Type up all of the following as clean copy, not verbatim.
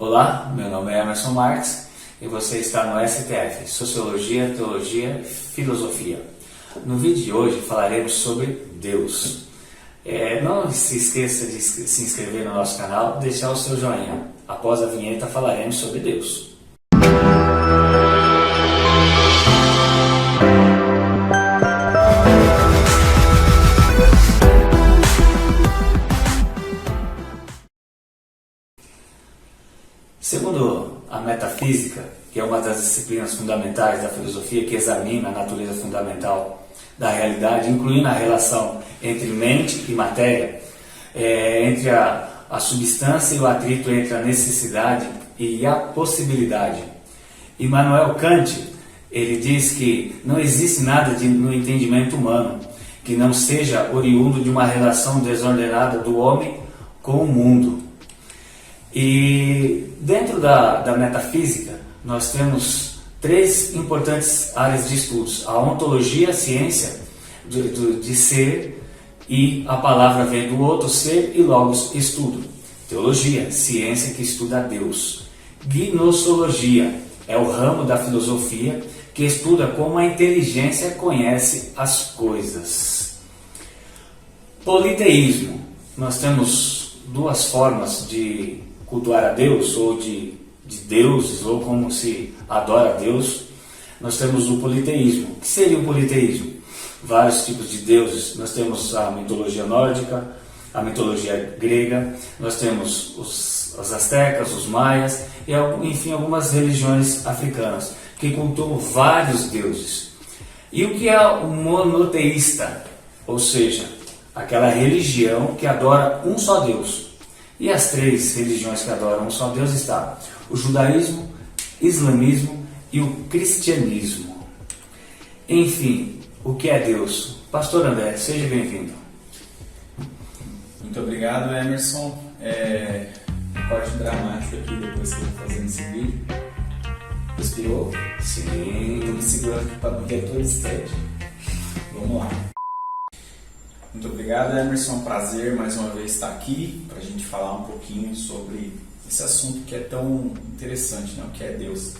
Olá, meu nome é Emerson Marques e você está no STF, Sociologia, Teologia e Filosofia. No vídeo de hoje falaremos sobre Deus. Não se esqueça de se inscrever no nosso canal e deixar o seu joinha. Após a vinheta falaremos sobre Deus. Segundo a metafísica, que é uma das disciplinas fundamentais da filosofia que examina a natureza fundamental da realidade, incluindo a relação entre mente e matéria, entre a substância e o atrito entre a necessidade e a possibilidade. Immanuel Kant, ele diz que não existe nada no entendimento humano que não seja oriundo de uma relação desordenada do homem com o mundo. E dentro da metafísica, nós temos três importantes áreas de estudos: a ontologia, a ciência de ser, e a palavra vem do outro, ser, e logos, estudo. Teologia, ciência que estuda a Deus. Gnossologia é o ramo da filosofia que estuda como a inteligência conhece as coisas. Politeísmo, nós temos duas formas de cultuar a Deus, ou de deuses, ou como se adora a Deus. Nós temos o politeísmo. O que seria o politeísmo? Vários tipos de deuses. Nós temos a mitologia nórdica, a mitologia grega, nós temos os astecas, os maias, e enfim, algumas religiões africanas que cultuam vários deuses. E o que é o monoteísta? Ou seja, aquela religião que adora um só Deus. E as três religiões que adoram um só Deus está o judaísmo, islamismo e o cristianismo. Enfim, o que é Deus? Pastor André, seja bem-vindo. Muito obrigado, Emerson. Corte dramático aqui depois que eu vou fazer esse vídeo. Respirou? Sim. Estou me segurando aqui para manter todo steady. Vamos lá. Muito obrigado, Emerson. Prazer mais uma vez estar aqui para a gente falar um pouquinho sobre esse assunto que é tão interessante, né? O que é Deus.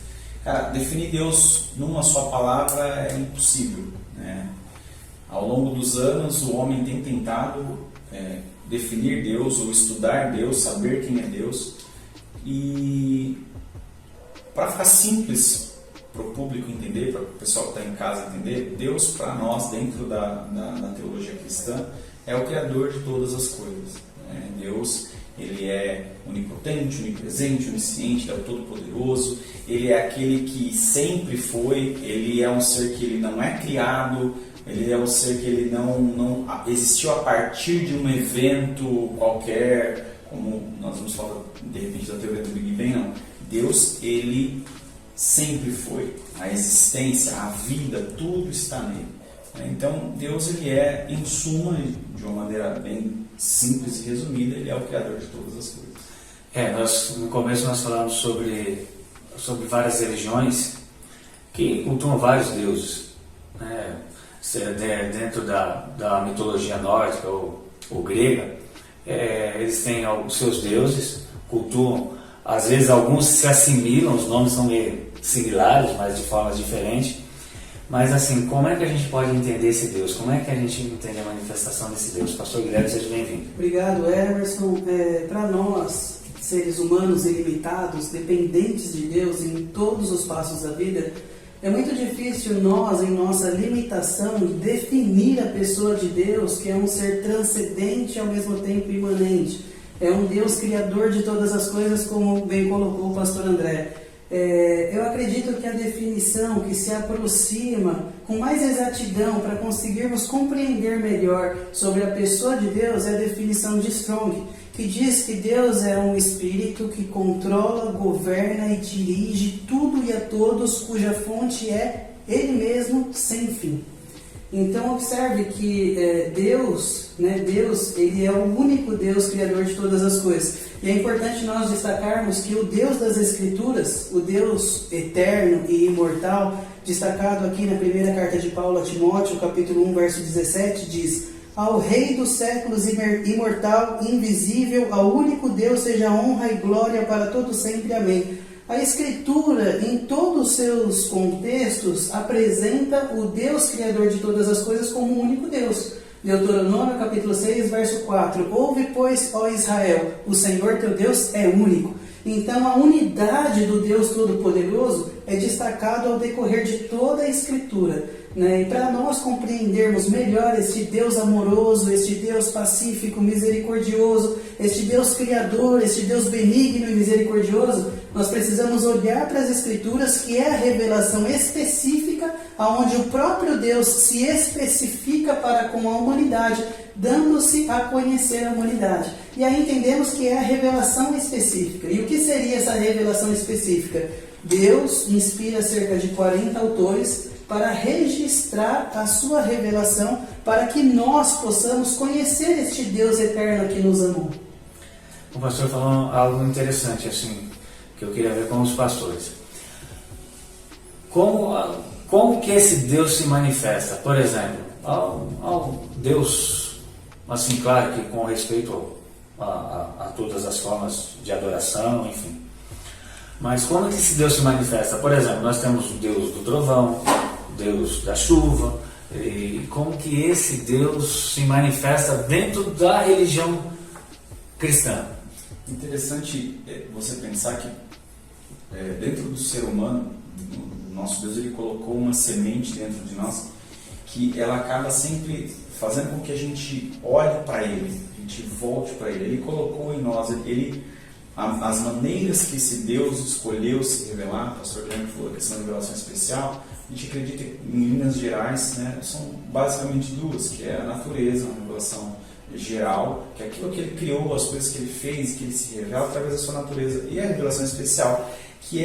Cara, definir Deus numa só palavra é impossível, né? Ao longo dos anos, o homem tem tentado definir Deus ou estudar Deus, saber quem é Deus. E para ficar simples para o público entender, para o pessoal que está em casa entender, Deus para nós, dentro da teologia cristã, é o Criador de todas as coisas. Deus, ele é onipotente, onipresente, onisciente, é o Todo-Poderoso, ele é aquele que sempre foi, ele é um ser que ele não é criado, ele é um ser que ele não existiu a partir de um evento qualquer, como nós vamos falar de repente da teoria do Big Bang, não. Deus, ele sempre foi. A existência, a vida, tudo está nele. Então, Deus, ele é, em suma, de uma maneira bem simples e resumida, ele é o Criador de todas as coisas. No começo nós falamos sobre várias religiões que cultuam vários deuses, né? Dentro da mitologia nórdica ou grega, eles têm os seus deuses, cultuam. Às vezes alguns se assimilam, os nomes são meio similares, mas de formas diferentes. Mas assim, como é que a gente pode entender esse Deus? Como é que a gente entende a manifestação desse Deus? Pastor Guilherme, seja bem-vindo. Obrigado, Emerson. Para nós, seres humanos ilimitados, dependentes de Deus em todos os passos da vida, é muito difícil nós, em nossa limitação, definir a pessoa de Deus, que é um ser transcendente e ao mesmo tempo imanente. É um Deus criador de todas as coisas, como bem colocou o pastor André. Eu acredito que a definição que se aproxima com mais exatidão para conseguirmos compreender melhor sobre a pessoa de Deus é a definição de Strong, que diz que Deus é um espírito que controla, governa e dirige tudo e a todos, cuja fonte é Ele mesmo, sem fim. Então observe que Deus, ele é o único Deus criador de todas as coisas. E é importante nós destacarmos que o Deus das Escrituras, o Deus eterno e imortal, destacado aqui na primeira carta de Paulo a Timóteo, capítulo 1, verso 17, diz: Ao Rei dos séculos, imortal, invisível, ao único Deus, seja honra e glória para todo sempre. Amém. A Escritura, em todos os seus contextos, apresenta o Deus Criador de todas as coisas como o único Deus. Deuteronômio capítulo 6, verso 4. Ouve, pois, ó Israel, o Senhor teu Deus é único. Então a unidade do Deus Todo-Poderoso é destacado ao decorrer de toda a Escritura. E para nós compreendermos melhor este Deus amoroso, este Deus pacífico, misericordioso, este Deus criador, este Deus benigno e misericordioso, nós precisamos olhar para as Escrituras, que é a revelação específica, onde o próprio Deus se especifica para com a humanidade, dando-se a conhecer a humanidade. E aí entendemos que é a revelação específica. E o que seria essa revelação específica? Deus inspira cerca de 40 autores para registrar a sua revelação, para que nós possamos conhecer este Deus eterno que nos amou. O pastor falou algo interessante, assim, que eu queria ver com os pastores. Como que esse Deus se manifesta? Por exemplo, ao Deus, assim, claro que com respeito a todas as formas de adoração, enfim. Mas como que esse Deus se manifesta? Por exemplo, nós temos o Deus do trovão, Deus da chuva, e como que esse Deus se manifesta dentro da religião cristã? Interessante você pensar que dentro do ser humano, o nosso Deus, ele colocou uma semente dentro de nós, que ela acaba sempre fazendo com que a gente olhe para Ele, a gente volte para Ele. Ele colocou em nós, as maneiras que esse Deus escolheu se revelar. O pastor Guilherme falou a questão da revelação especial. A gente acredita que, em linhas gerais, são basicamente duas, que é a natureza, uma revelação geral, que é aquilo que ele criou, as coisas que ele fez, que ele se revela através da sua natureza, e a revelação especial, que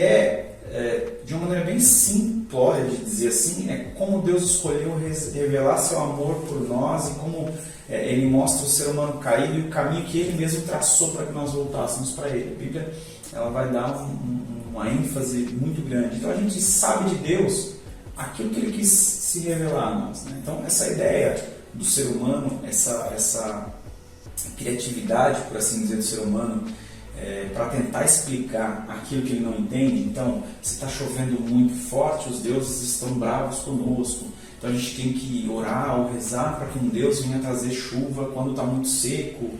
de uma maneira bem simplória de dizer assim, é como Deus escolheu revelar seu amor por nós, e como ele mostra o ser humano caído e o caminho que ele mesmo traçou para que nós voltássemos para ele. A Bíblia, ela vai dar uma ênfase muito grande. Então a gente sabe de Deus aquilo que ele quis se revelar a nós. Então essa ideia do ser humano, essa criatividade, por assim dizer, do ser humano, para tentar explicar aquilo que ele não entende. Então, se está chovendo muito forte, os deuses estão bravos conosco. Então a gente tem que orar ou rezar para que um Deus venha trazer chuva quando está muito seco.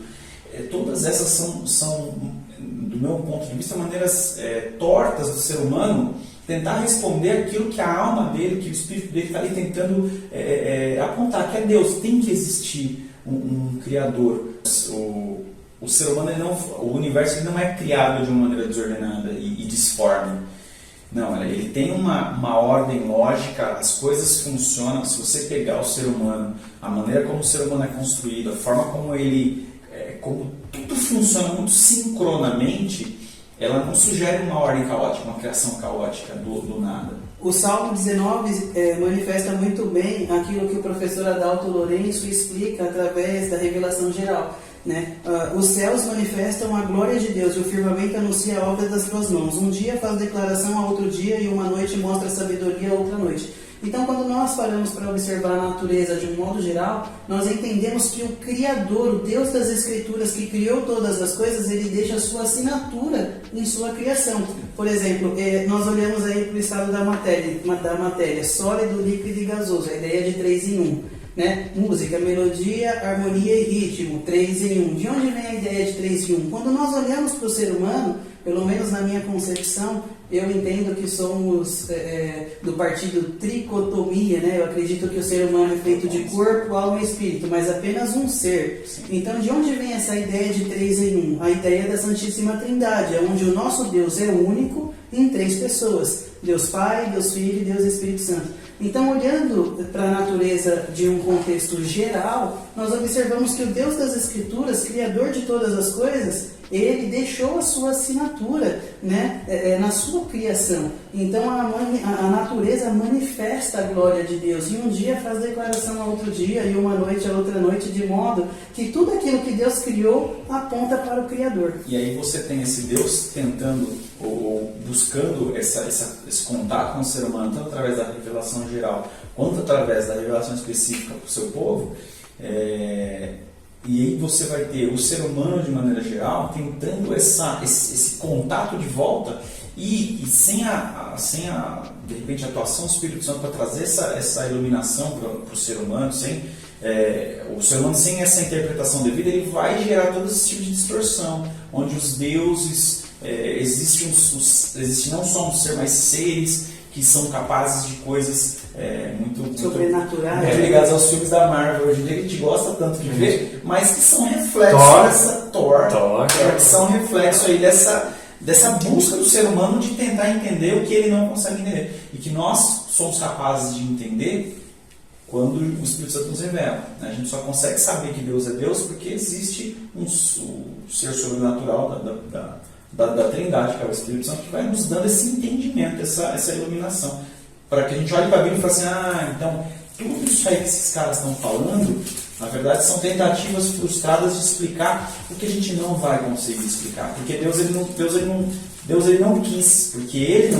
Todas essas são, do meu ponto de vista, maneiras tortas do ser humano tentar responder aquilo que a alma dele, que o espírito dele está ali tentando apontar, que é Deus. Tem que existir um Criador. O ser humano, o universo, ele não é criado de uma maneira desordenada e disforme. Não, ele tem uma ordem lógica, as coisas funcionam. Se você pegar o ser humano, a maneira como o ser humano é construído, a forma como como tudo funciona muito sincronamente, ela não sugere uma ordem caótica, uma criação caótica do nada. O Salmo 19 manifesta muito bem aquilo que o professor Adalto Lourenço explica através da revelação geral. Os céus manifestam a glória de Deus e o firmamento anuncia a obra das suas mãos. Um dia faz declaração a outro dia e uma noite mostra sabedoria a outra noite. Então, quando nós paramos para observar a natureza de um modo geral, nós entendemos que o Criador, o Deus das Escrituras, que criou todas as coisas, ele deixa a sua assinatura em sua criação. Por exemplo, nós olhamos aí para o estado da matéria, sólido, líquido e gasoso, a ideia de 3 em 1. Música, melodia, harmonia e ritmo, 3 em 1. De onde vem a ideia de 3 em 1? Quando nós olhamos para o ser humano, pelo menos na minha concepção, eu entendo que somos do partido tricotomia, Eu acredito que o ser humano é feito de corpo, alma e espírito, mas apenas um ser. Sim. Então, de onde vem essa ideia de 3 em 1? A ideia da Santíssima Trindade, onde o nosso Deus é único em 3 pessoas. Deus Pai, Deus Filho e Deus Espírito Santo. Então, olhando para a natureza de um contexto geral, nós observamos que o Deus das Escrituras, Criador de todas as coisas, ele deixou a sua assinatura na sua criação. Então a natureza manifesta a glória de Deus, e um dia faz declaração a outro dia, e uma noite a outra noite, de modo que tudo aquilo que Deus criou aponta para o Criador. E aí você tem esse Deus tentando ou buscando esse contato com o ser humano, tanto através da revelação geral quanto através da revelação específica para o seu povo. E aí você vai ter o ser humano de maneira geral tentando esse contato de volta e sem de repente a atuação do Espírito Santo para trazer essa iluminação para o ser humano, o ser humano sem essa interpretação devida, ele vai gerar todo esse tipo de distorção, onde os deuses existe não só um ser, mas seres que são capazes de coisas muito sobrenaturais, ligadas aos filmes da Marvel hoje em dia, que a gente gosta tanto de ver, mas que são reflexos que são reflexo aí dessa busca do ser humano de tentar entender o que ele não consegue entender, e que nós somos capazes de entender quando o Espírito Santo nos revela. A gente só consegue saber que Deus é Deus porque existe um ser sobrenatural da Trindade, que é o Espírito Santo, que vai nos dando esse entendimento, essa iluminação, para que a gente olhe para a Bíblia e fale assim, então tudo isso aí que esses caras estão falando, na verdade são tentativas frustradas de explicar o que a gente não vai conseguir explicar, porque Deus ele não quis, porque Ele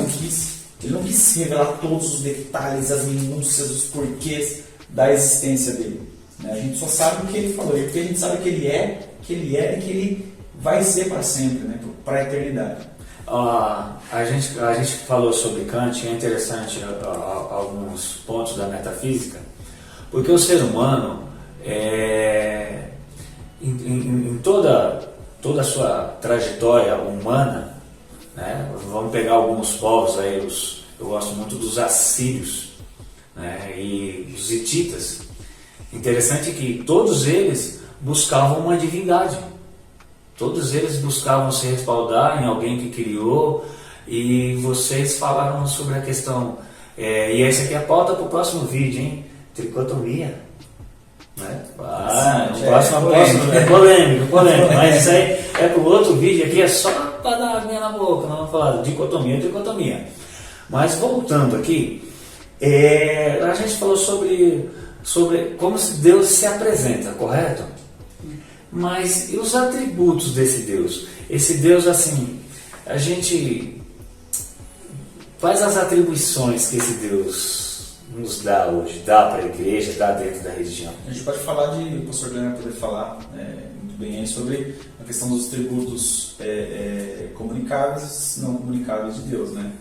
não quis revelar todos os detalhes, as minúcias, os porquês da existência dele. A gente só sabe o que Ele falou, porque a gente sabe que Ele é e que Ele vai ser para sempre, para a eternidade. A gente falou sobre Kant, é interessante alguns pontos da metafísica, porque o ser humano, em toda a sua trajetória humana, né, vamos pegar alguns povos aí, eu gosto muito dos assírios, né, e os hititas. Interessante que todos eles buscavam uma divindade. Todos eles buscavam se respaldar em alguém que criou, e vocês falaram sobre a questão, e essa aqui é a pauta para o próximo vídeo, hein? Tricotomia. Né? É polêmico, mas isso aí é para o outro vídeo aqui, é só para dar aguinha na boca, não vamos falar de dicotomia. Mas voltando aqui, a gente falou sobre como Deus se apresenta, correto? Mas e os atributos desse Deus? Esse Deus, assim, a gente faz as atribuições que esse Deus nos dá hoje, dá para a igreja, dá dentro da religião. A gente pode falar o pastor Glenn vai poder falar muito bem aí sobre a questão dos atributos comunicáveis e não comunicáveis de Deus, né?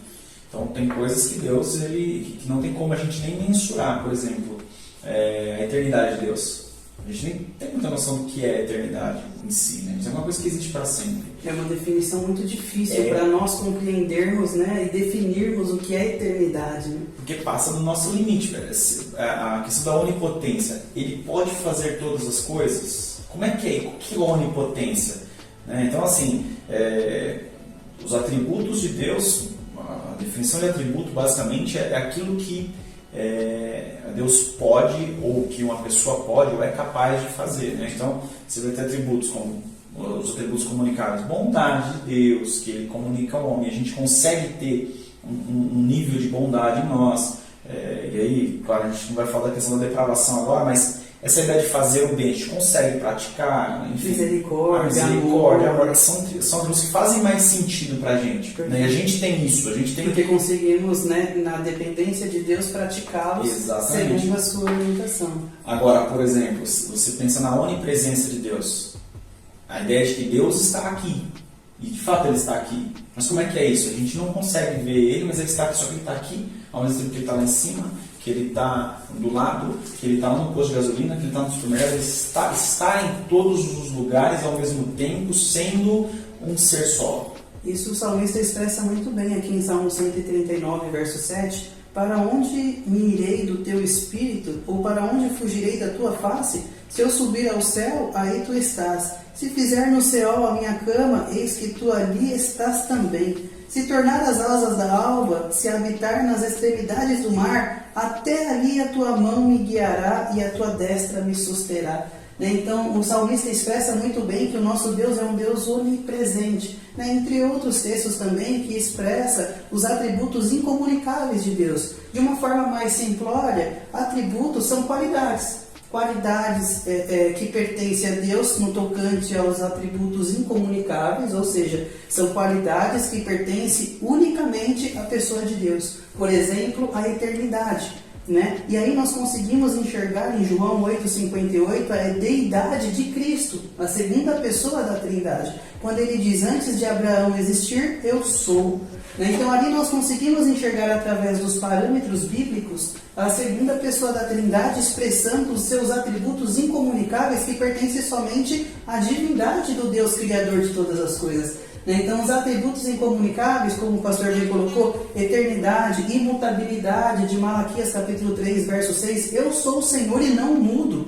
Então tem coisas que Deus que não tem como a gente nem mensurar, por exemplo, a eternidade de Deus. A gente nem tem muita noção do que é a eternidade em si, né? Isso é uma coisa que existe para sempre. É uma definição muito difícil para nós compreendermos, né, e definirmos o que é eternidade. Né? Porque passa do nosso limite, velho. A questão da onipotência. Ele pode fazer todas as coisas? Como é que é? O que é onipotência? Né? Então, assim, os atributos de Deus, a definição de atributo basicamente é aquilo que Deus pode, ou que uma pessoa pode ou é capaz de fazer, né? Então você vai ter atributos como os atributos comunicáveis, bondade de Deus, que Ele comunica ao homem, a gente consegue ter um nível de bondade em nós, e aí, claro, a gente não vai falar da questão da depravação agora, mas essa ideia de fazer o bem, a gente consegue praticar, enfim, misericórdia, amor, são atributos que fazem mais sentido pra gente, né? E a gente tem isso, porque conseguimos, né, na dependência de Deus, praticá-los segundo a sua orientação. Agora, por exemplo, se você pensa na onipresença de Deus, a ideia de que Deus está aqui, e de fato Ele está aqui, mas como é que é isso? A gente não consegue ver Ele, mas Ele está aqui, só que Ele está aqui, ao mesmo tempo que Ele está lá em cima, que Ele está do lado, que Ele está no posto de gasolina, que Ele está no supermercado, Ele está em todos os lugares ao mesmo tempo, sendo um ser só. Isso o salmista expressa muito bem aqui em Salmo 139, verso 7. Para onde me irei do teu espírito? Ou para onde fugirei da tua face? Se eu subir ao céu, aí tu estás. Se fizer no céu a minha cama, eis que tu ali estás também. Se tornar as asas da alva, se habitar nas extremidades do mar, até ali a tua mão me guiará e a tua destra me susterá. Então, o salmista expressa muito bem que o nosso Deus é um Deus onipresente, entre outros textos também que expressa os atributos incomunicáveis de Deus. De uma forma mais simplória, atributos são qualidades que pertencem a Deus no tocante aos atributos incomunicáveis, ou seja, são qualidades que pertencem unicamente à pessoa de Deus. Por exemplo, a eternidade. né? E aí nós conseguimos enxergar em João 8,58 a deidade de Cristo, a segunda pessoa da Trindade. Quando ele diz, antes de Abraão existir, eu sou. Então ali nós conseguimos enxergar através dos parâmetros bíblicos a segunda pessoa da Trindade expressando os seus atributos incomunicáveis que pertencem somente à divindade do Deus Criador de todas as coisas. Então os atributos incomunicáveis, como o pastor já colocou, eternidade, imutabilidade, de Malaquias capítulo 3, verso 6, eu sou o Senhor e não mudo.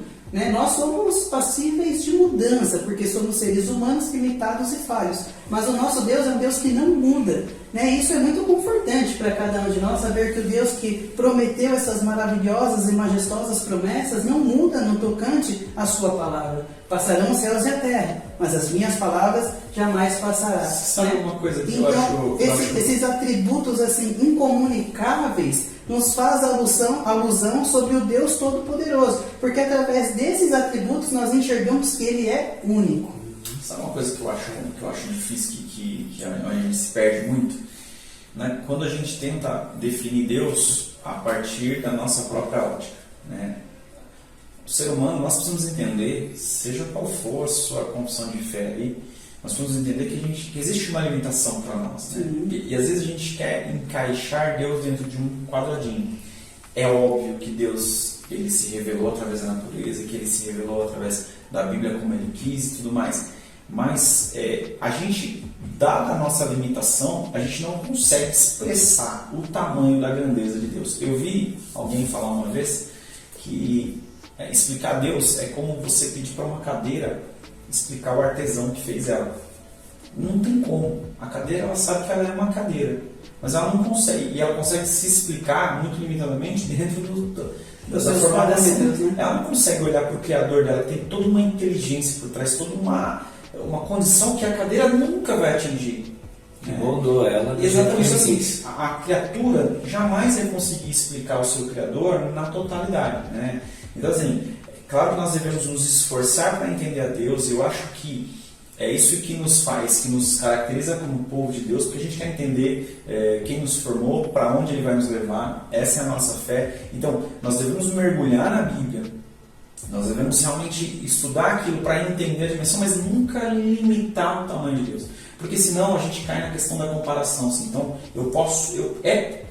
Nós somos passíveis de mudança, porque somos seres humanos limitados e falhos. Mas o nosso Deus é um Deus que não muda. Isso é muito confortante para cada um de nós, saber que o Deus que prometeu essas maravilhosas e majestosas promessas não muda no tocante à sua palavra. Passarão os céus e a terra, mas as minhas palavras jamais passarão. Sabe uma coisa que então, esses atributos assim, incomunicáveis nos faz alusão sobre o Deus Todo-Poderoso, porque através desses atributos nós enxergamos que Ele é único. Sabe uma coisa que eu acho difícil, que a gente se perde muito? Né? Quando a gente tenta definir Deus a partir da nossa própria ótica. Né? O ser humano, nós precisamos entender, seja qual for a sua confissão de fé aí, nós precisamos entender que existe uma limitação para nós. Né? E às vezes a gente quer encaixar Deus dentro de um quadradinho. É óbvio que Deus ele se revelou através da natureza, que Ele se revelou através da Bíblia como Ele quis e tudo mais. Mas a gente, dada a nossa limitação, a gente não consegue expressar o tamanho da grandeza de Deus. Eu vi alguém falar uma vez que explicar Deus é como você pedir para uma cadeira explicar o artesão que fez ela. Não tem como. A cadeira, ela sabe que ela é uma cadeira, mas ela não consegue. E ela consegue se explicar muito limitadamente dentro da formatação. Né? Ela não consegue olhar para o Criador dela, tem toda uma inteligência por trás, toda uma condição que a cadeira nunca vai atingir. Que moldou ela. Exatamente assim. A criatura jamais vai conseguir explicar o seu Criador na totalidade. Né? Então, assim, claro que nós devemos nos esforçar para entender a Deus. Eu acho que é isso que nos faz, que nos caracteriza como povo de Deus, porque a gente quer entender quem nos formou, para onde Ele vai nos levar. Essa é a nossa fé. Então, nós devemos mergulhar na Bíblia. Nós devemos realmente estudar aquilo para entender a dimensão, mas nunca limitar o tamanho de Deus. Porque senão a gente cai na questão da comparação. Assim. Então,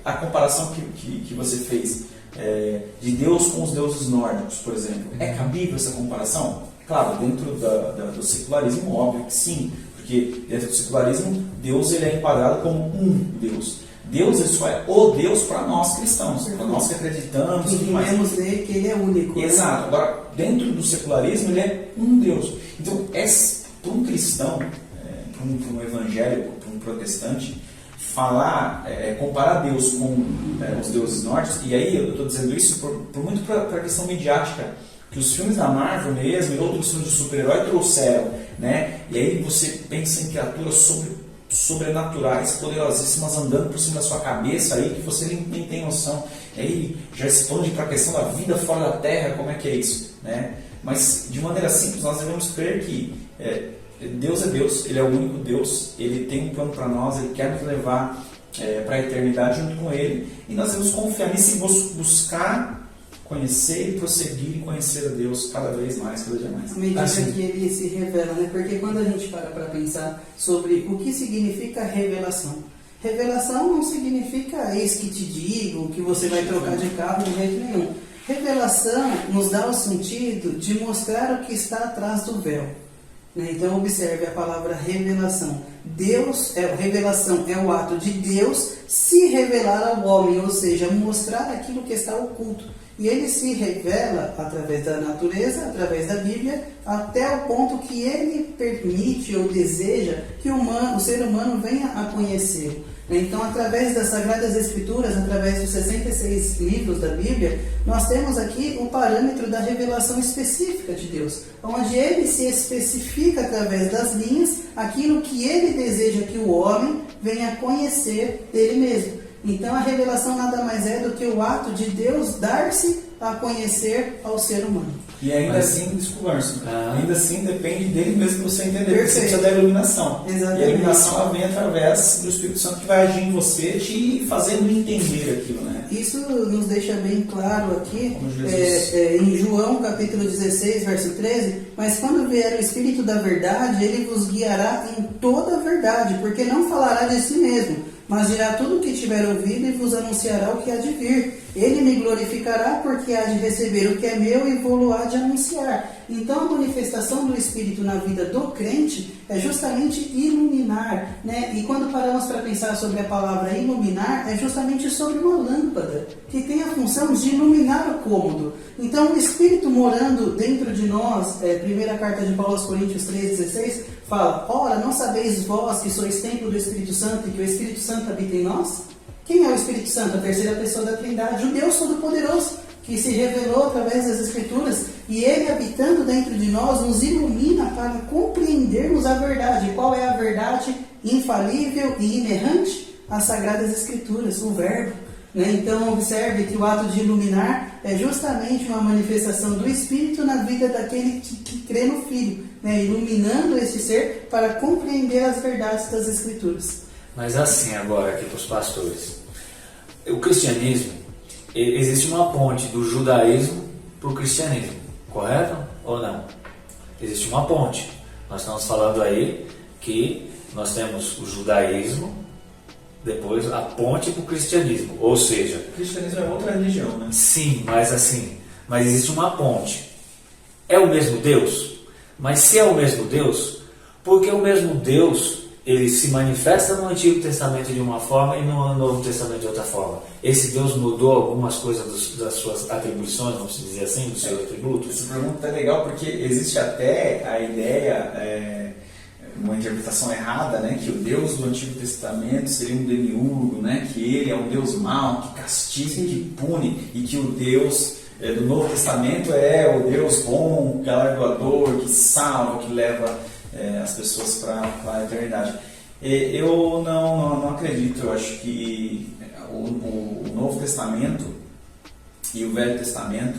a comparação que você fez de Deus com os deuses nórdicos, por exemplo. É cabível essa comparação? Claro, dentro do secularismo, óbvio que sim. Porque dentro do secularismo, Deus ele é enquadrado como um Deus. Deus ele só é o Deus para nós cristãos, para nós que acreditamos e tudo mais. Podemos ver que Ele é único. Exato. Né? Agora, dentro do secularismo, Ele é um Deus. Então, para um cristão, para um evangélico, para um protestante, comparar Deus com os deuses nórdicos, e aí eu estou dizendo isso por muito para a questão midiática, que os filmes da Marvel mesmo e outros filmes de super-herói trouxeram, né? E aí você pensa em criaturas sobrenaturais, poderosíssimas, andando por cima da sua cabeça, aí que você nem tem noção. E aí já expande para a questão da vida fora da Terra, como é que é isso, né? Mas de maneira simples nós devemos crer que Deus é Deus, Ele é o único Deus, Ele tem um plano para nós, Ele quer nos levar para a eternidade junto com Ele, e nós devemos confiar nisso e buscar conhecer e prosseguir em conhecer a Deus cada vez mais, cada dia mais. À medida que Ele se revela, né? Porque quando a gente para pensar sobre o que significa revelação, revelação não significa eis que te digo, que você vai trocar de carro de jeito nenhum. Revelação nos dá o sentido de mostrar o que está atrás do véu. Então observe a palavra revelação. Revelação é o ato de Deus se revelar ao homem, ou seja, mostrar aquilo que está oculto. E Ele se revela através da natureza, através da Bíblia, até o ponto que Ele permite ou deseja que o ser humano venha a conhecê-lo. Então, através das Sagradas Escrituras, através dos 66 livros da Bíblia, nós temos aqui o parâmetro da revelação específica de Deus, onde Ele se especifica através das linhas aquilo que Ele deseja que o homem venha a conhecer dele mesmo. Então, a revelação nada mais é do que o ato de Deus dar-se a conhecer ao ser humano. E ainda assim, desculpa, ainda assim depende dele mesmo para você entender. Perfeito. Você precisa da iluminação. Exatamente. E a iluminação ela vem através do Espírito Santo que vai agir em você, te fazendo entender aquilo, né? Isso nos deixa bem claro aqui, Jesus. em João capítulo 16, verso 13, mas quando vier o Espírito da verdade, ele vos guiará em toda a verdade, porque não falará de si mesmo, mas dirá tudo o que tiver ouvido e vos anunciará o que há de vir. Ele me glorificará, porque há de receber o que é meu e vou-lo há de anunciar. Então a manifestação do Espírito na vida do crente é justamente iluminar, né? E quando paramos para pensar sobre a palavra iluminar, é justamente sobre uma lâmpada, que tem a função de iluminar o cômodo. Então o Espírito morando dentro de nós, primeira carta de Paulo aos Coríntios 3,16, fala: ora, não sabeis vós que sois templo do Espírito Santo e que o Espírito Santo habita em nós? Quem é o Espírito Santo? A terceira pessoa da Trindade, o Deus Todo-Poderoso, que se revelou através das Escrituras, e Ele, habitando dentro de nós, nos ilumina para compreendermos a verdade. Qual é a verdade infalível e inerrante? As Sagradas Escrituras, o Verbo. Então, observe que o ato de iluminar é justamente uma manifestação do Espírito na vida daquele que crê no Filho, iluminando esse ser para compreender as verdades das Escrituras. Mas assim, agora aqui para os pastores, o cristianismo, existe uma ponte do judaísmo para o cristianismo, correto ou não? Existe uma ponte. Nós estamos falando aí que nós temos o judaísmo, depois a ponte para o cristianismo, ou seja... O cristianismo é outra religião, né? Sim, mas existe uma ponte. É o mesmo Deus? Mas se é o mesmo Deus, por que o mesmo Deus... ele se manifesta no Antigo Testamento de uma forma e no Novo Testamento de outra forma? Esse Deus mudou algumas coisas das suas atribuições, vamos dizer assim, dos seus atributos? Essa pergunta é legal porque existe até a ideia, uma interpretação errada, né, que o Deus do Antigo Testamento seria um demiurgo, né, que ele é um Deus mau, que castiga, que pune, e que o Deus do Novo Testamento é o Deus bom, galardoador, que salva, que leva... as pessoas para a eternidade. Eu não acredito. Eu acho que o Novo Testamento e o Velho Testamento,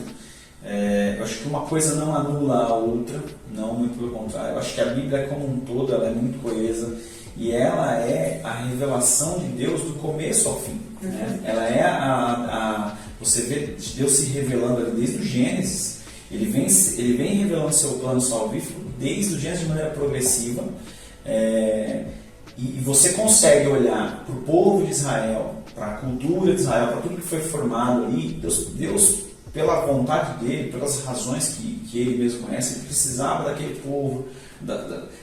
eu acho que uma coisa não anula a outra, não, muito pelo contrário. Eu acho que a Bíblia como um todo ela é muito coesa e ela é a revelação de Deus do começo ao fim. Né? Ela é você vê Deus se revelando ali desde o Gênesis. Ele vem revelando seu plano salvífico desde o Gênesis de maneira progressiva, e você consegue olhar para o povo de Israel, para a cultura de Israel, para tudo que foi formado ali. Deus, pela vontade dele, pelas razões que ele mesmo conhece, ele precisava daquele povo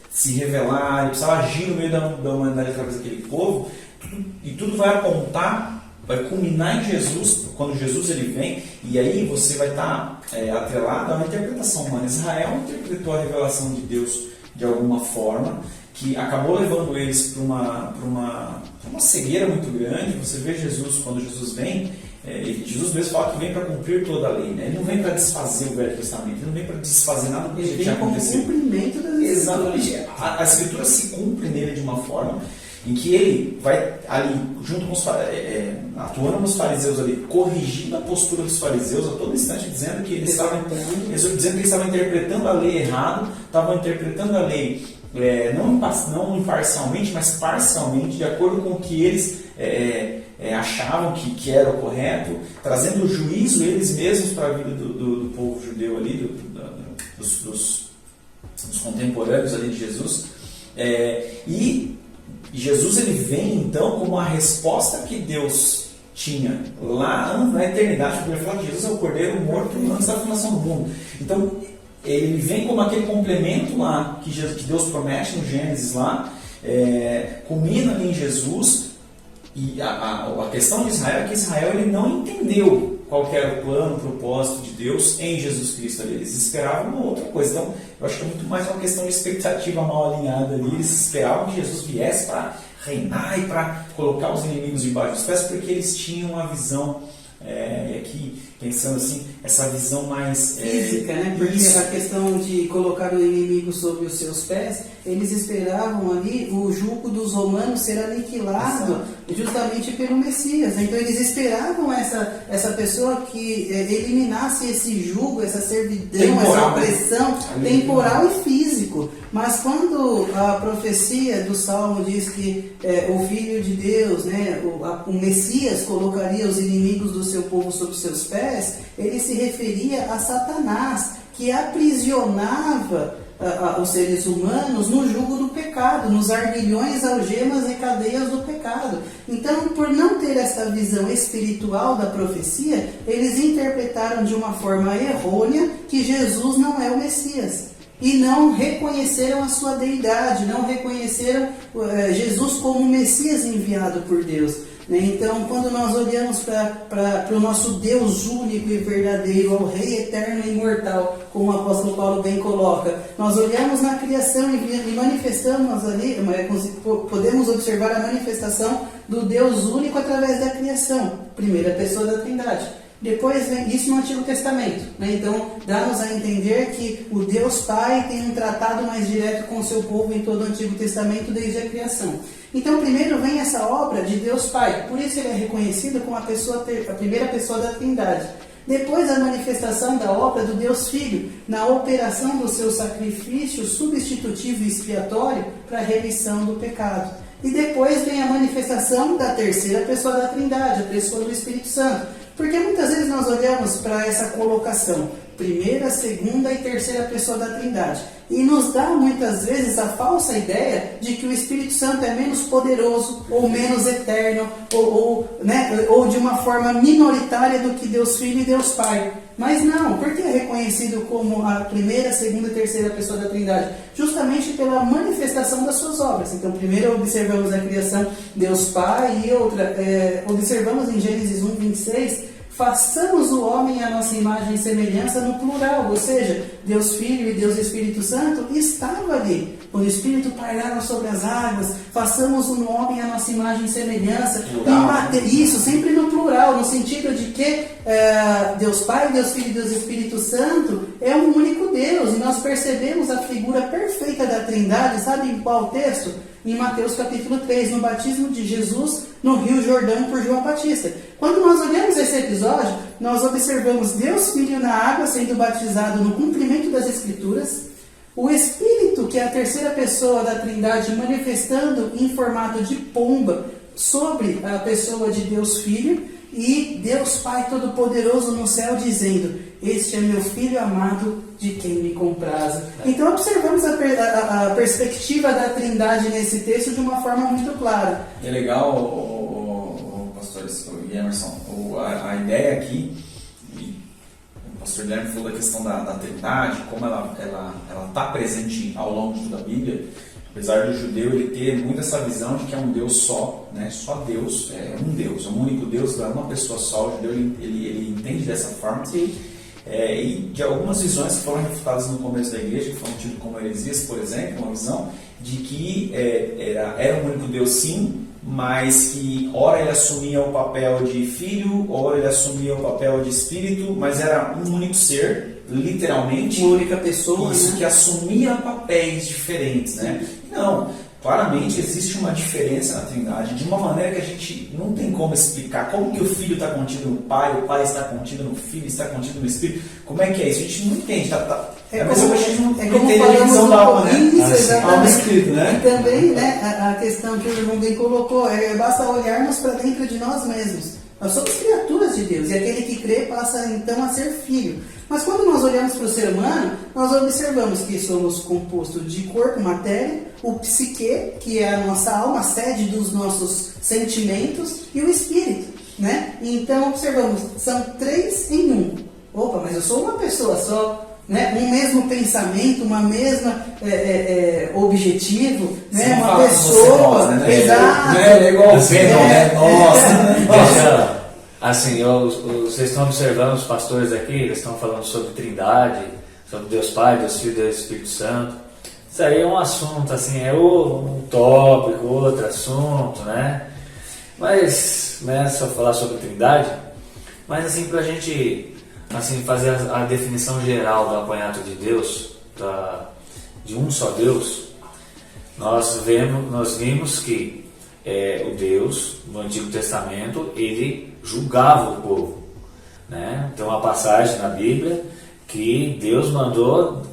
se revelar, ele precisava agir no meio da humanidade através daquele povo, e tudo vai apontar, vai culminar em Jesus, quando Jesus ele vem, e aí você vai estar atrelado a uma interpretação humana. Israel interpretou a revelação de Deus de alguma forma, que acabou levando eles para uma cegueira muito grande. Você vê Jesus, quando Jesus vem, Jesus mesmo fala que vem para cumprir toda a lei, né? Ele não vem para desfazer o Velho Testamento, ele não vem para desfazer nada do que tinha acontecido. Ele vem como cumprimento das Escrituras. Exatamente. A Escritura se cumpre nele de uma forma em que ele vai ali, junto com os atuando com os fariseus ali, corrigindo a postura dos fariseus a todo instante, dizendo que eles estavam interpretando a lei errado, estavam interpretando a lei não imparcialmente, mas parcialmente, de acordo com o que eles achavam que era o correto, trazendo juízo eles mesmos para a vida do povo judeu ali, dos contemporâneos ali de Jesus. E Jesus ele vem então como a resposta que Deus tinha lá na eternidade, porque ele fala que Jesus é o Cordeiro morto antes da fundação do mundo. Então ele vem como aquele complemento lá que Deus promete no Gênesis lá, culmina ali em Jesus. E a questão de Israel é que Israel ele não entendeu qual era o plano, o propósito de Deus em Jesus Cristo ali. Eles esperavam uma outra coisa. Então, eu acho que é muito mais uma questão de expectativa mal alinhada ali. Eles esperavam que Jesus viesse para reinar e para colocar os inimigos debaixo dos pés, porque eles tinham uma visão E aqui, pensando assim, essa visão mais... física, né? Porque isso. a questão de colocar o inimigo sobre os seus pés, eles esperavam ali o jugo dos romanos ser aniquilado justamente pelo Messias. Então eles esperavam essa pessoa que eliminasse esse jugo, essa servidão, Temporal, essa opressão temporal e físico. Mas quando a profecia do Salmo diz que o Filho de Deus, né, o Messias colocaria os inimigos do seu povo sob seus pés, ele se referia a Satanás, que aprisionava os seres humanos no jugo do pecado, nos arguilhões, algemas e cadeias do pecado. Então, por não ter essa visão espiritual da profecia, eles interpretaram de uma forma errônea que Jesus não é o Messias. E não reconheceram a sua deidade, não reconheceram Jesus como o Messias enviado por Deus. Então, quando nós olhamos para o nosso Deus único e verdadeiro, ao Rei eterno e imortal, como o apóstolo Paulo bem coloca, nós olhamos na criação e manifestamos ali, podemos observar a manifestação do Deus único através da criação, primeira pessoa da Trindade. Depois vem isso no Antigo Testamento, Então dá-nos a entender que o Deus Pai tem um tratado mais direto com o seu povo em todo o Antigo Testamento desde a criação. Então primeiro vem essa obra de Deus Pai, por isso ele é reconhecido como a primeira pessoa da Trindade. Depois a manifestação da obra do Deus Filho, na operação do seu sacrifício substitutivo e expiatório para a remissão do pecado. E depois vem a manifestação da terceira pessoa da Trindade, a pessoa do Espírito Santo. Porque muitas vezes nós olhamos para essa colocação, primeira, segunda e terceira pessoa da Trindade, e nos dá muitas vezes a falsa ideia de que o Espírito Santo é menos poderoso, ou menos eterno, ou de uma forma minoritária do que Deus Filho e Deus Pai. Mas não, porque é reconhecido como a primeira, segunda e terceira pessoa da Trindade? Justamente pela manifestação das suas obras. Então, primeiro observamos a criação, Deus Pai, e outra, observamos em Gênesis 1:26, façamos o homem à nossa imagem e semelhança no plural, ou seja, Deus Filho e Deus Espírito Santo estava ali. Quando o Espírito pairava sobre as águas, façamos o homem à nossa imagem e semelhança. Isso, sempre no plural, no sentido de que Deus Pai, Deus Filho e Deus Espírito Santo é um único Deus. E nós percebemos a figura perfeita da Trindade, sabe em qual texto? Em Mateus capítulo 3, no batismo de Jesus no Rio Jordão por João Batista. Quando nós olhamos esse episódio, nós observamos Deus Filho na água sendo batizado no cumprimento das Escrituras, o Espírito, que é a terceira pessoa da Trindade, manifestando em formato de pomba sobre a pessoa de Deus Filho, e Deus Pai Todo-Poderoso no céu dizendo: este é meu Filho amado, de quem me comprazo. Então observamos a perspectiva da Trindade nesse texto de uma forma muito clara. É legal, o pastor Emerson, a ideia aqui, o pastor Guilherme falou da questão da Trindade, como ela está presente ao longo de toda a Bíblia. Apesar do judeu ele ter muito essa visão de que é um Deus só, só Deus, é um único Deus, é uma pessoa só. O judeu ele entende dessa forma. Sim. E de algumas visões que foram refutadas no começo da igreja, que foram tidas como heresias, por exemplo, uma visão de que era um único Deus sim, mas que ora ele assumia o papel de filho, ora ele assumia o papel de espírito, mas era um único ser, literalmente. Uma única pessoa. Isso, que assumia papéis diferentes, Não, claramente existe uma diferença na Trindade, de uma maneira que a gente não tem como explicar. Como que o Filho está contido no Pai, o Pai está contido no Filho, está contido no Espírito? Como é que é isso? A gente não entende. É como a gente não entende a falamos divisão da alma, Isso, exatamente. Alma espírito, E também, a questão que o irmão bem colocou, basta olharmos para dentro de nós mesmos. Nós somos criaturas de Deus, e aquele que crê passa então a ser filho. Mas quando nós olhamos para o ser humano, nós observamos que somos compostos de corpo, matéria, o psique, que é a nossa alma, a sede dos nossos sentimentos, e o espírito, Então observamos, são três em um. Opa, mas eu sou uma pessoa só, um mesmo pensamento, uma mesma objetivo, uma pessoa, exato. Não é igual o Venom, Nossa. Assim, vocês estão observando os pastores aqui, eles estão falando sobre Trindade, sobre Deus Pai, Deus Filho e Deus Espírito Santo. Isso aí é um assunto, assim, é um tópico, outro assunto, Mas, se eu falar sobre Trindade, Mas assim, para a gente assim, fazer a definição geral do apanhado de Deus, de um só Deus, nós vimos que o Deus no Antigo Testamento, ele julgava o povo, né? Tem uma passagem na Bíblia que Deus mandou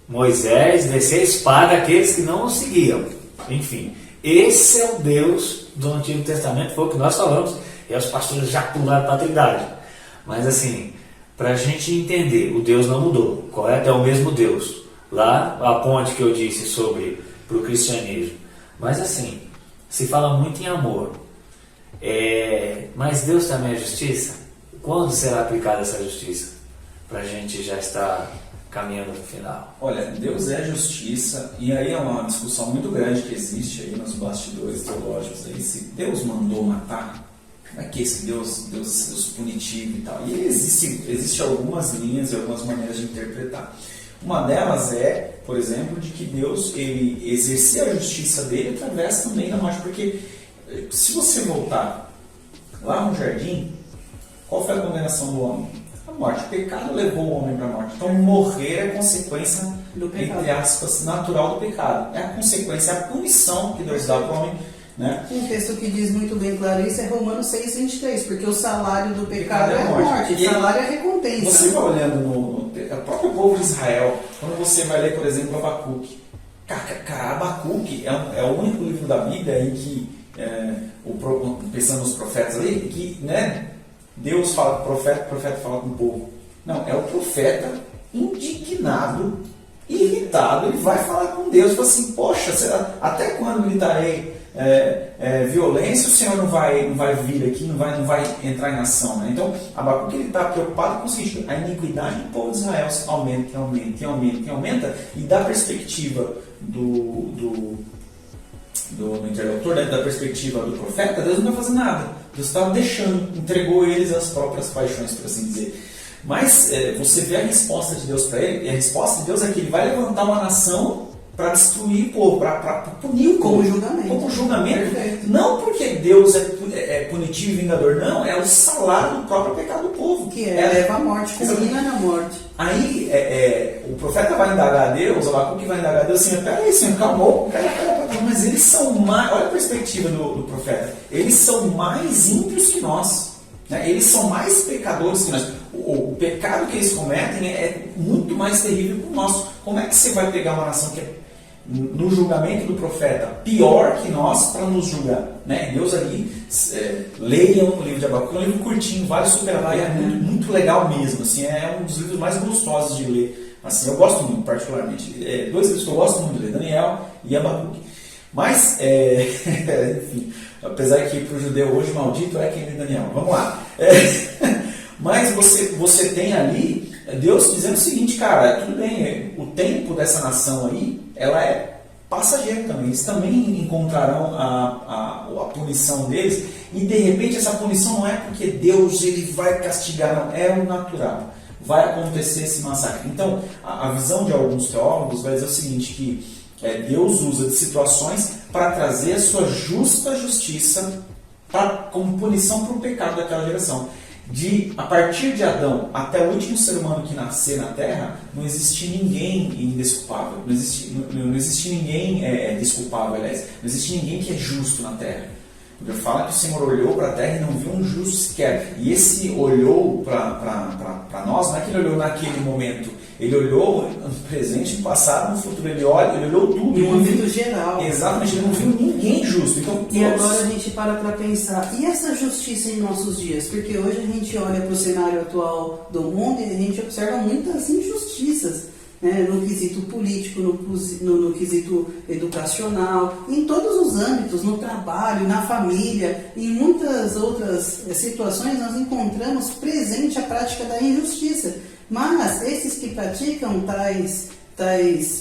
Moisés descer a espada àqueles que não o seguiam. Enfim, esse é o Deus do Antigo Testamento, foi o que nós falamos, e os pastores já pularam para a Trindade. Mas assim, para a gente entender, o Deus não mudou, correto? É o mesmo Deus. Lá, a ponte que eu disse sobre para o cristianismo. Mas assim, se fala muito em amor. Mas Deus também é justiça? Quando será aplicada essa justiça? Para a gente já estar caminhando no final. Olha, Deus é justiça, e aí é uma discussão muito grande que existe aí nos bastidores teológicos. Aí, se Deus mandou matar, como é que esse Deus punitivo e tal? E existe algumas linhas e algumas maneiras de interpretar. Uma delas é, por exemplo, de que Deus ele exercia a justiça dele através também da morte. Porque se você voltar lá no jardim, qual foi a condenação do homem? A morte. O pecado levou o homem para a morte. Então morrer é consequência, entre aspas, natural do pecado. É a consequência, é a punição que Deus dá para o homem. Né? Um texto que diz muito bem claro isso é Romanos 6,23, porque o salário do pecado é a morte, o salário é a recompensa. Você vai olhando no próprio povo de Israel, quando você vai ler, por exemplo, Abacuque. Cara, Abacuque é o único livro da Bíblia em que, pensando nos profetas ali, que né, Deus fala com o profeta fala com o povo. Não, é o profeta indignado, irritado, ele vai falar com Deus, fala assim, poxa, até quando gritarei violência, o Senhor não vai vir aqui, não vai entrar em ação, né? Então, Abacuque ele está preocupado com o seguinte: a iniquidade do povo de Israel aumenta, e da perspectiva do interlocutor, né, da perspectiva do profeta, Deus não vai fazer nada. Deus está deixando, entregou eles às próprias paixões, por assim dizer. Mas você vê a resposta de Deus para ele, e a resposta de Deus é que ele vai levantar uma nação para destruir o povo, para punir o povo. Como julgamento. Perfeito. Não porque Deus é punitivo e vingador, não, é o salário do próprio pecado do povo. Que leva à morte, culmina na morte. Aí o profeta vai indagar a Deus, o Abacuque vai indagar a Deus assim, peraí, Senhor, calmou, mas eles são mais, olha a perspectiva do profeta, eles são mais ímpios que nós, né? Eles são mais pecadores que nós. O pecado que eles cometem é muito mais terrível que o nosso. Como é que você vai pegar uma nação que é, no julgamento do profeta, pior que nós, para nos julgar? Né? Deus ali, leiam o livro de Abacuque, é um livro curtinho, vale super lá, é muito legal mesmo, assim, é um dos livros mais gostosos de ler. Assim, eu gosto muito, particularmente. Dois livros que eu gosto muito de ler, Daniel e Abacuque. Mas, enfim, apesar que para o judeu hoje maldito é quem lê Daniel. Vamos lá. Mas você tem ali Deus dizendo o seguinte, cara, tudo bem, o tempo dessa nação aí, ela é passageira também. Eles também encontrarão a punição deles, e de repente essa punição não é porque Deus ele vai castigar, não, é o natural. Vai acontecer esse massacre. Então, a visão de alguns teólogos vai dizer o seguinte, que Deus usa de situações para trazer a sua justa justiça como punição para o pecado daquela geração. A partir de Adão até o último ser humano que nascer na Terra, não existe ninguém indesculpável, não existe ninguém desculpável, aliás, não existe ninguém que é justo na Terra. Porque fala que o Senhor olhou para a Terra e não viu um justo sequer. E esse olhou para nós, não é que ele olhou naquele momento, ele olhou no presente, no passado, no futuro, ele olhou tudo. No âmbito geral. Exatamente, ele não viu ninguém justo. Então, e agora a gente para pensar, e essa justiça em nossos dias? Porque hoje a gente olha para o cenário atual do mundo e a gente observa muitas injustiças, né? No quesito político, no quesito educacional, em todos os âmbitos, no trabalho, na família, em muitas outras situações nós encontramos presente a prática da injustiça. Mas esses que praticam tais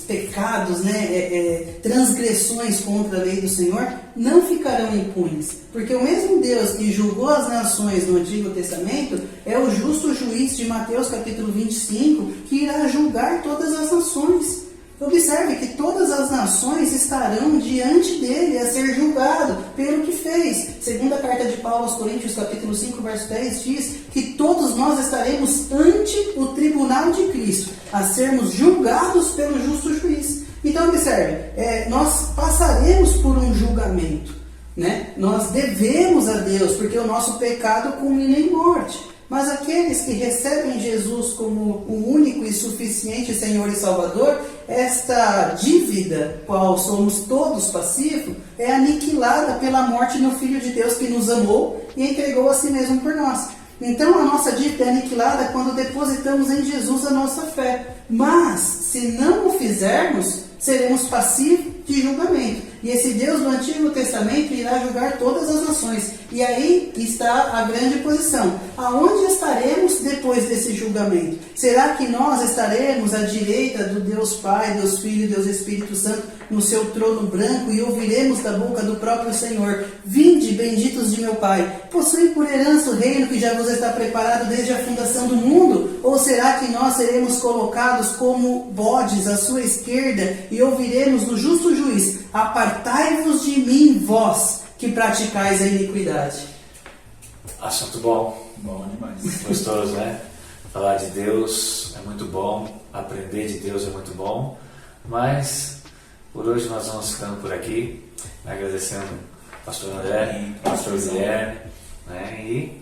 pecados, né, transgressões contra a lei do Senhor, não ficarão impunes. Porque o mesmo Deus que julgou as nações no Antigo Testamento é o justo juiz de Mateus capítulo 25, que irá julgar todas as nações. Observe que todas as nações estarão diante dele a ser julgado pelo que fez, segunda carta de Paulo aos Coríntios, capítulo 5, verso 10, diz que todos nós estaremos ante o tribunal de Cristo, a sermos julgados pelo justo juiz. Então, observe, nós passaremos por um julgamento, né? Nós devemos a Deus, porque o nosso pecado culmina em morte. Mas aqueles que recebem Jesus como o único e suficiente Senhor e Salvador, esta dívida, qual somos todos passivos, é aniquilada pela morte no Filho de Deus que nos amou e entregou a si mesmo por nós. Então a nossa dívida é aniquilada quando depositamos em Jesus a nossa fé. Mas, se não o fizermos, seremos passivos de julgamento. E esse Deus do Antigo Testamento irá julgar todas as nações. E aí está a grande posição. Aonde estaremos depois desse julgamento? Será que nós estaremos à direita do Deus Pai, Deus Filho e Deus Espírito Santo no seu trono branco e ouviremos da boca do próprio Senhor: vinde, benditos de meu Pai, possui por herança o reino que já vos está preparado desde a fundação do mundo? Ou será que nós seremos colocados como bodes à sua esquerda e ouviremos do justo juiz: apartai-vos de mim, vós que praticais a iniquidade? Assunto bom. Bom demais. Gostoso, né? Falar de Deus é muito bom, aprender de Deus é muito bom, mas por hoje nós vamos ficando por aqui, agradecendo o pastor André, pastor Guilherme, né? E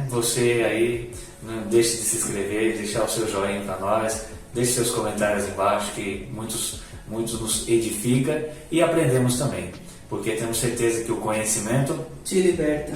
você aí, não deixe de se inscrever, deixar o seu joinha para nós, deixe seus comentários embaixo, que muitos nos edifica e aprendemos também, porque temos certeza que o conhecimento te liberta.